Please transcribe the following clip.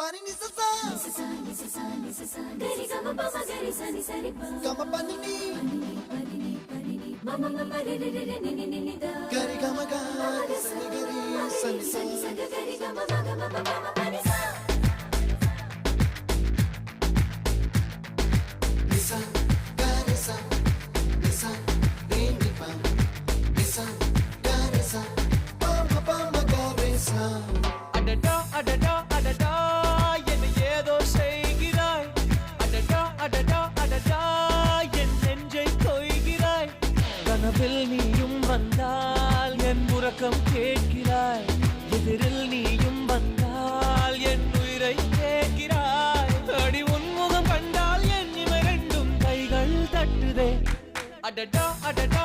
Pani ni sa sa gari ga ma pa ma gari sa ni sa ri pa ga ma pani ni ma ma ma re re re ni ni ni da gari ga ma ga sa ni gari sa ni sa gari ga ma ga ma pa ma pa ni sa ni sa gari sa re ni pa ni sa gari sa pa ma gari sa adada adada adada என்ன ஏதோ செய்கிறாய் adada adada adada என் நெஞ்சை கொய்கிறாய் கனவில் நீயும் வந்தால் என் உறக்கம் கேட்கிறாய் எதிரில் நீயும் வந்தால் என் உயிரை கேட்கிறாய் அடி உன்முகம் கண்டால் என் இமை ரெண்டும் கைகள் தட்டுதே adada adada